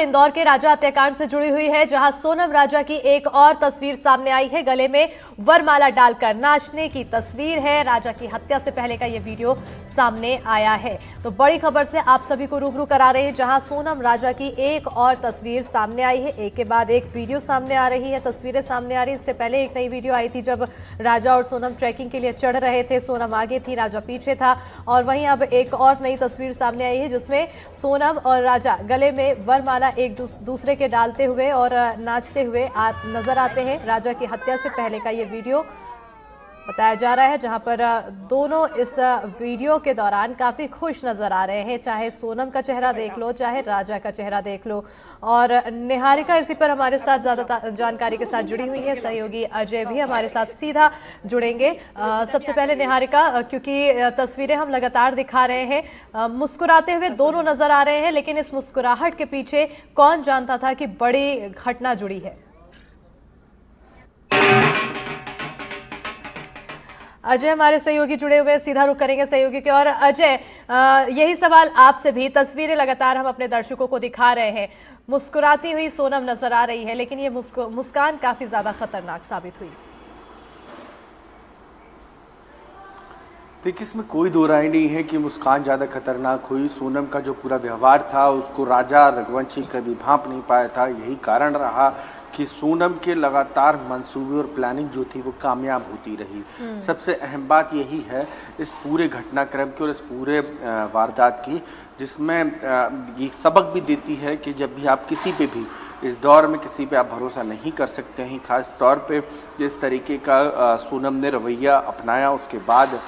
इंदौर के राजा हत्याकांड से जुड़ी हुई है, जहां सोनम राजा की एक और तस्वीर सामने आई है। गले में वरमाला डालकर नाचने की तस्वीर है। राजा की हत्या से पहले का यह वीडियो सामने आया है। तो बड़ी खबर से आप सभी को रूबरू करा रहे हैं, जहां सोनम राजा की एक और तस्वीर सामने आई है। एक के बाद एक वीडियो सामने आ रही है, तस्वीरें सामने आ रही है। इससे पहले एक नई वीडियो आई थी जब राजा और सोनम ट्रैकिंग के लिए चढ़ रहे थे। सोनम आगे थी, राजा पीछे था। और वहीं अब एक और नई तस्वीर सामने आई है, जिसमें सोनम और राजा गले में वरमाला एक दूसरे के डालते हुए और नाचते हुए नजर आते हैं। राजा की हत्या से पहले का ये वीडियो बताया जा रहा है, जहां पर दोनों इस वीडियो के दौरान काफी खुश नजर आ रहे हैं। चाहे सोनम का चेहरा देख लो, चाहे राजा का चेहरा देख लो। और निहारिका इसी पर हमारे साथ ज्यादा जानकारी के साथ जुड़ी हुई है। सहयोगी अजय भी हमारे साथ सीधा जुड़ेंगे। सबसे पहले निहारिका, क्योंकि तस्वीरें हम लगातार दिखा रहे हैं, मुस्कुराते हुए दोनों नजर आ रहे हैं, लेकिन इस मुस्कुराहट के पीछे कौन जानता था कि बड़ी घटना जुड़ी है। अजय हमारे सहयोगी जुड़े हुए, सीधा रुख करेंगे सहयोगी के। और अजय, यही सवाल आपसे भी। तस्वीरें लगातार हम अपने दर्शकों को दिखा रहे हैं, मुस्कुराती हुई सोनम नजर आ रही है, लेकिन ये मुस्कान काफी ज्यादा खतरनाक साबित हुई। देखिए, इसमें कोई दो राय नहीं है कि मुस्कान ज़्यादा खतरनाक हुई। सोनम का जो पूरा व्यवहार था उसको राजा रघुवंशी कभी भांप नहीं पाया था। यही कारण रहा कि सोनम के लगातार मंसूबे और प्लानिंग जो थी वो कामयाब होती रही। सबसे अहम बात यही है इस पूरे घटनाक्रम की और इस पूरे वारदात की, जिसमें ये सबक भी देती है कि जब भी आप किसी पे भी इस दौर में किसी पे आप भरोसा नहीं कर सकते हैं। खास तौर पे जिस तरीके का सोनम ने रवैया अपनाया, उसके बाद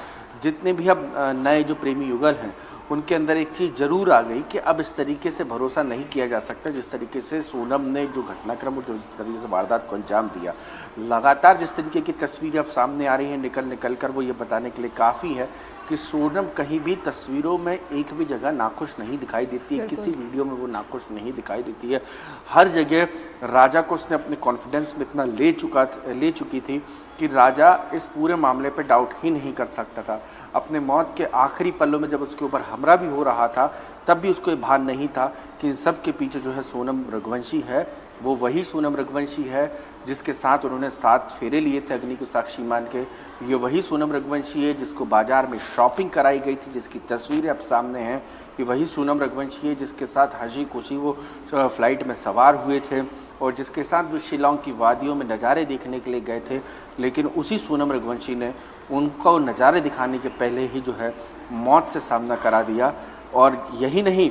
जितने भी अब नए जो प्रेमी युगल हैं उनके अंदर एक चीज़ ज़रूर आ गई कि अब इस तरीके से भरोसा नहीं किया जा सकता। जिस तरीके से सोनम ने जो घटनाक्रम और जिस तरीके से वारदात को अंजाम दिया, लगातार जिस तरीके की तस्वीरें अब सामने आ रही हैं निकल कर, वो ये बताने के लिए काफ़ी है कि सोनम कहीं भी तस्वीरों में एक भी जगह नाखुश नहीं दिखाई देती है। किसी वीडियो में वो नाखुश नहीं दिखाई देती है। हर जगह राजा को उसने अपने कॉन्फिडेंस में इतना ले चुकी थी कि राजा इस पूरे मामले पे डाउट ही नहीं कर सकता था। अपने मौत के आखिरी पलों में जब उसके ऊपर हमला भी हो रहा था, तब भी उसको ये भान नहीं था कि इन सब के पीछे जो है सोनम रघुवंशी है। वो वही सोनम रघुवंशी है जिसके साथ उन्होंने 7 फेरे लिए थे अग्नि को साक्षी मान के। ये वही सोनम रघुवंशी है जिसको बाजार में शॉपिंग कराई गई थी, जिसकी तस्वीरें अब सामने हैं। ये वही सोनम रघुवंशी है जिसके साथ हजी खुशी वो फ्लाइट में सवार हुए थे और जिसके साथ वो शिलोंग की वादियों में नज़ारे देखने के लिए गए थे। लेकिन उसी सोनम रघुवंशी ने उनको नज़ारे दिखाने के पहले ही जो है मौत से सामना करा दिया। और यही नहीं,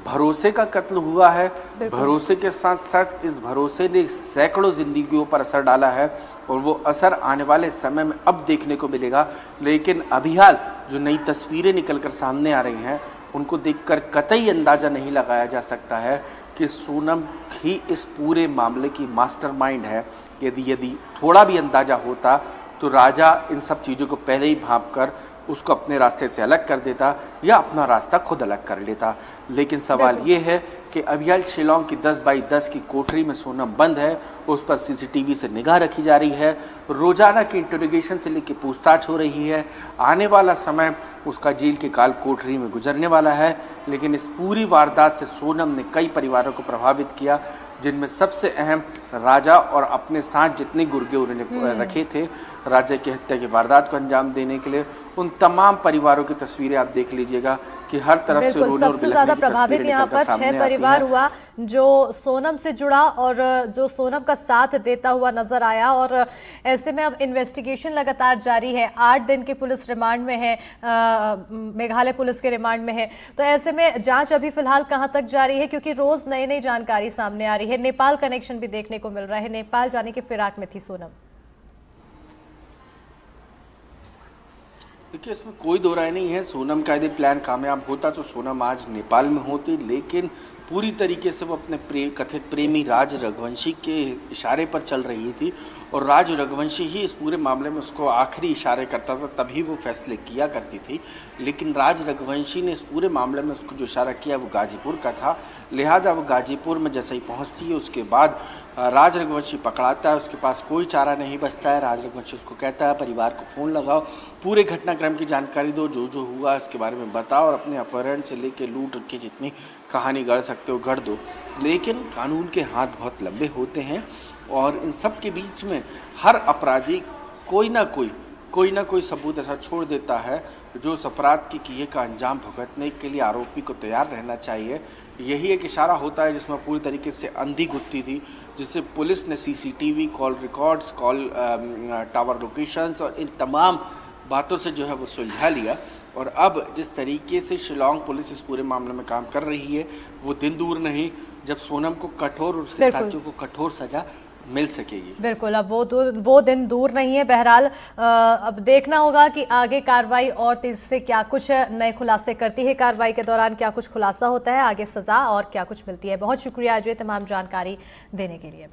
भरोसे का कत्ल हुआ है। भरोसे के साथ साथ इस भरोसे ने सैकड़ों जिंदगियों पर असर डाला है और वो असर आने वाले समय में अब देखने को मिलेगा। लेकिन अभी हाल जो नई तस्वीरें निकलकर सामने आ रही हैं, उनको देखकर कतई अंदाज़ा नहीं लगाया जा सकता है कि सोनम ही इस पूरे मामले की मास्टरमाइंड है। यदि थोड़ा भी अंदाज़ा होता तो राजा इन सब चीज़ों को पहले ही भांप कर उसको अपने रास्ते से अलग कर देता या अपना रास्ता खुद अलग कर लेता। लेकिन सवाल ये है कि अभियाल शिलोंग की 10 बाई 10 की कोठरी में सोनम बंद है। उस पर सीसीटीवी से निगाह रखी जा रही है। रोजाना की इंटरोगेशन से लेकर पूछताछ हो रही है। आने वाला समय उसका जेल के काल कोठरी में गुजरने वाला है। लेकिन इस पूरी वारदात से सोनम ने कई परिवारों को प्रभावित किया, जिनमें सबसे अहम राजा और अपने साथ जितने गुर्गे उन्होंने रखे थे राजा की हत्या की वारदात को अंजाम देने के लिए, उन तमाम परिवारों की तस्वीरें आप देख लीजिएगा कि हर तरफ से रोने और सबसे ज्यादा प्रभावित यहाँ पर 6 परिवार हुआ जो सोनम से जुड़ा और जो सोनम का साथ देता हुआ नजर आया। और ऐसे में अब इन्वेस्टिगेशन लगातार जारी है। 8 दिन की पुलिस रिमांड में है, मेघालय पुलिस के रिमांड में है। तो ऐसे में जांच अभी फिलहाल कहां तक जारी है, क्योंकि रोज नई नई जानकारी सामने आ रही है। नेपाल कनेक्शन भी देखने को मिल रहा है, नेपाल जाने के फिराक में थी सोनम। देखिए, इसमें कोई दो राय नहीं है। सोनम का यदि प्लान कामयाब होता तो सोनम आज नेपाल में होती, लेकिन पूरी तरीके से वो अपने कथित प्रेमी राज रघुवंशी के इशारे पर चल रही थी और राज रघुवंशी ही इस पूरे मामले में उसको आखिरी इशारे करता था, तभी वो फैसले किया करती थी। लेकिन राज रघुवंशी ने इस पूरे मामले में उसको जो इशारा किया वो गाजीपुर का था। लिहाजा वो गाजीपुर में जैसे ही पहुंचती है उसके बाद राज रघुवंशी पकड़ाता है। उसके पास कोई चारा नहीं बचता है। राज रघुवंशी उसको कहता है परिवार को फ़ोन लगाओ, पूरे घटनाक्रम की जानकारी दो, जो जो हुआ इसके बारे में बताओ और अपने अपहरण से लेकर लूट की जितनी कहानी गढ़ सकते हो गढ़ दो, लेकिन कानून के हाथ बहुत लंबे होते हैं और इन सब के बीच में हर अपराधी कोई ना कोई सबूत ऐसा छोड़ देता है जो उस अपराध के किए का अंजाम भुगतने के लिए आरोपी को तैयार रहना चाहिए। यही एक इशारा होता है जिसमें पूरी तरीके से अंधी गुत्थी थी, जिससे पुलिस ने CCTV, call records, call tower locations और इन तमाम बातों से जो है वो सुलझा लिया। और अब जिस तरीके से शिलांग पुलिस इस पूरे मामले में काम कर रही है, वो दिन दूर नहीं जब सोनम को कठोर और उसके साथियों को कठोर सजा मिल सकेगी। बिल्कुल, अब वो दिन दूर नहीं है। बहरहाल अब देखना होगा कि आगे कार्रवाई और तेजी से क्या कुछ नए खुलासे करती है, कार्रवाई के दौरान क्या कुछ खुलासा होता है, आगे सजा और क्या कुछ मिलती है। बहुत शुक्रिया अजय तमाम जानकारी देने के लिए।